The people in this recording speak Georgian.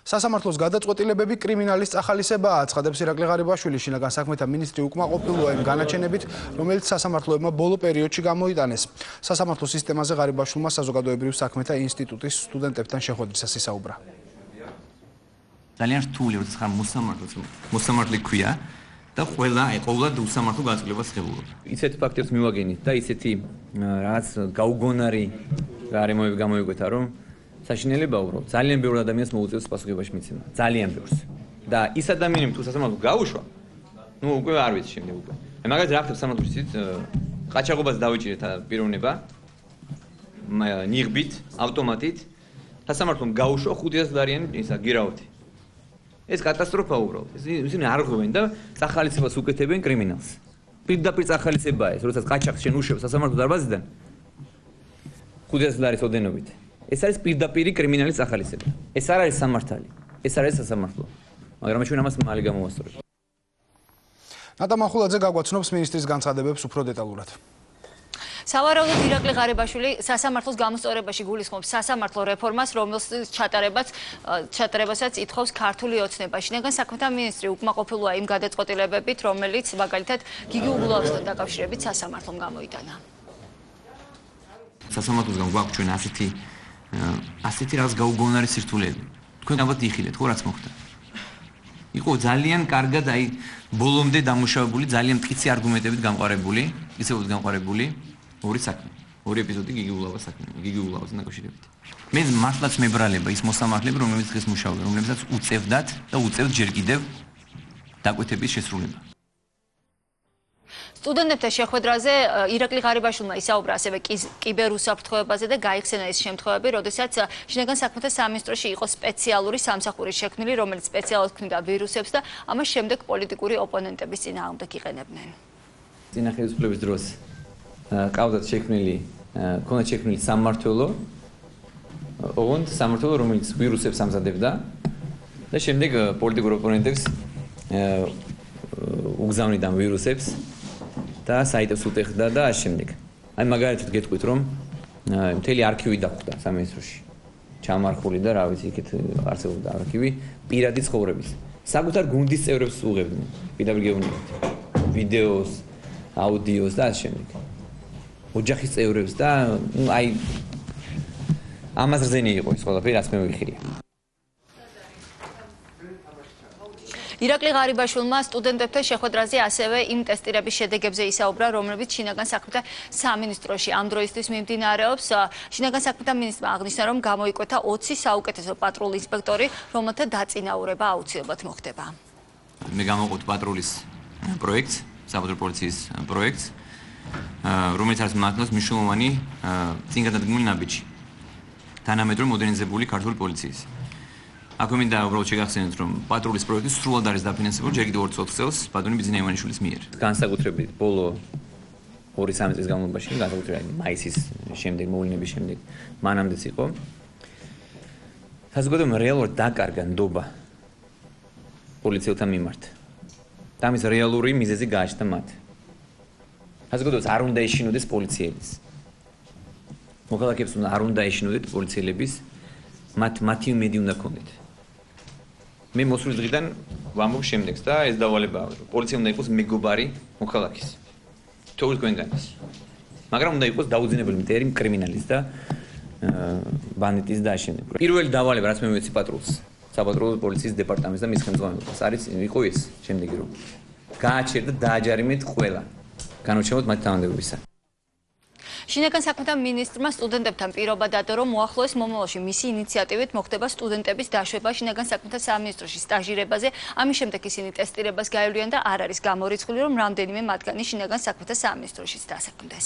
სასამართლოს გადაწყვეტილებები კრიმინალის წახალისებაა, ცხადებს ირაკლი ღარიბაშვილი. შინაგან საქმეთა მინისტრი უკმაყოფილოა იმ განაჩენებით, რომელიც სასამართლოებმა ბოლო პერიოდში გამოიტანეს. სასამართლო სისტემაზე ღარიბაშვილმა საზოგადოებრივ საქმეთა ინსტიტუტის სტუდენტებთან შეხვედრისას ისაუბრა. ძალიან რთული როცა მოსამართლე ქვია და ყოველად უსამართლო განწყობას ხებულობ. ისეთ ფაქტებს მივაგენით და ისეთი რაღაც გაუგონარი გარემოები გამოიკვეთა, რომ საშინელება უბრალოდ ძალიან ბევრ ადამიანს მოუწევს პასუხებაში მიცემა. ძალიან ბევრს. და ის ადამიანები თუ სასამართლო გაუშვა, უკვე არ ვიცი შემდეგ უკვე. მე მაგალითად რა ხდება სასამართლოში, ყაჩაღობას დავიჭირეთ პიროვნება, ნიღბით, ავტომატით, სასამართლომ გაუშვა 500 ისა გირაოთი. ეს კატასტროფა უბრალოდ. ისინი არ ღვევენ და წახალისებას უკეთებენ კრიმინალს. პირდაპირ წახალისებაა ეს, როდესაც ყაჩაღს შენ უშვებ სასამართლო დარბაზიდან 500 ოდენობით. ეს არის პირდაპირი კრიმინალის წახალისება. ეს არ არის სამართალი. ეს არის სასამართლო. მაგრამ ჩვენ ამას მალე გამოვასწორებთ. ნატა მახულაძე გაგვაცნობს მინისტრის განცხადებებს უფრო დეტალურად. სავარაუდოდ ირაკლი ღარიბაშვილი სასამართლოს გამოსწორებაში გულისხმობს სასამართლო რეფორმას, რომელსაც ჩატარებასაც ითხოვს ქართული ოცნება. შინაგან საქმეთა მინისტრი უკმაყოფილოა იმ გადაწყვეტილებებით, რომელიც მაგალითად გიგი უგულავსთან დაკავშირებით სასამართლომ გამოიტანა. სასამართლოსგან გვაქვს ჩვენ ასეთი რაღაც გაუგონარი სირთულეები. თქვენ ალბათ იხილეთ, ხო რაც მოხდა. იყო ძალიან კარგად ბოლომდე დამუშავებული, ძალიან მტკიცე არგუმენტებით გამყარებული, ისევ გამყარებული ორი საქმე. ორი ეპიზოდი გიგი უგულავსთან დაკავშირებით. მე მართლაც მებრალება ის მოსამართლეები, რომლებიც დღეს მუშაობენ, რომლებსაც უწევდათ და უწევთ ჯერ კიდევ დაკვეთების შესრულება. სტუდენტებთან შეხვედრაზე ირაკლი ღარიბაშვილმა ისაუბრა ასევე კიბერუსაფრთხოებაზე და გაიხსენა ის შემთხვევები, როდესაც შინაგან საქმეთა სამინისტროში იყო სპეციალური სამსახური შექმნილი, რომელიც სპეციალურად ქმნიდა ვირუსებს და ამას შემდეგ პოლიტიკური ოპონენტების წინააღმდეგ იყენებდნენ. წინა ხელისუფლების დროს ყავდათ შექმნილი სამმართველო, ოღონდ სამმართველო, რომელიც ვირუსებს ამზადებდა და შემდეგ პოლიტიკურ ოპონენტებს უგზავნიდა ვირუსებს და საიტებს უტეხდა და ამ შემდეგ. აი მაგალითად გეტყვით, რომ მთელი არქივი დახვდა სამინისტროში. ჩამარხული და რა ვიცი, იქით არსებობდა არქივი პირადი ცხოვრების. საკუთარ გუნდის წევრებს უღებდნენ. პირდაპირ გეუბნებით. ვიდეოს, აუდიოს და ამ შემდეგ. ოჯახის წევრებს და აი ამას რძენი იყო ის ყველაფერი, რაც მე ვიხილე. ირაკლი ღარიბაშვილმა სტუდენტებთან შეხვედრაზე ასევე იმ ტესტირების შედეგებზე ისაუბრა, რომლებიც შინაგან საქმეთა სამინისტროში ამ დროისთვის მიმდინარეობს. შინაგან საქმეთა მინისტრმა აღნიშნა, რომ გამოიკვეთა 20 საუკეთესო პატრულ ინსპექტორი, რომელთა დაწინაურება აუცილებლად მოხდება. მე გამოვყოთ პატრულის პროექტს, საბუთო პოლიციის პროექტს, რომელიც არის მართლაც მნიშვნელოვანი წინ გადადგმული ნაბიჯი. თანამედროვე მოდერნიზებული ქართული პოლიციის. აქვე მინდა უბრალოდ შეგახსენოთ, რომ პატრულის პროექტი სრულად არის დაფინანსებული ჯერ კიდევ 2 წელს ბატონი ბიძინა ივანიშვილის მიერ. განსაკუთრებით ბოლო 2-3 წლის განმავლობაში, განსაკუთრებით მაისის შემდეგ, მოვლენების შემდეგ, მანამდეც იყო. საზოგადოებამ რეალურად დაკარგა ნდობა პოლიციელთა მიმართ. და ამის რეალური მიზეზი გააჩნდა მათ. საზოგადოებას არ უნდა ეშინოდეს პოლიციელის. მოქალაქეებს არ უნდა ეშინოდეთ პოლიციელების, მათი იმედი უნდა ქონდეთ. მე მოსვლის დღიდან ვამბობ შემდეგს და ეს დავალებაა, რომ პოლიცია უნდა იყოს მეგობარი მოქალაქის. თითოეულ თქვენგანის. მაგრამ უნდა იყოს დაუძინებელი მტერი კრიმინალის და ბანდიტის და ამავდროულად. პირველი დავალება, რაც მე მივეცი პატრულს, საპატრულო პოლიციის დეპარტამენტს და მის ხელმძღვანელობას, არის იყო ეს შემდეგი, რომ გააჩერდა დააჯარიმეთ ყველა, განუჩენოთ მათი თანამდებობისა. შინაგან საქმეთა მინისტრმა სტუდენტებთან პირობა დადო, რომ მოახლოეს მომავალში მისი ინიციატივით მოხდება სტუდენტების დაშვება შინაგან საქმეთა სამინისტროში სტაჟირებაზე. ამის შემდეგ ისინი ტესტირებას გაევლიან და არ არის გამორიცხული, რომ რამდენიმე მათგანი შინაგან საქმეთა სამინისტროშიც დასაქმდეს.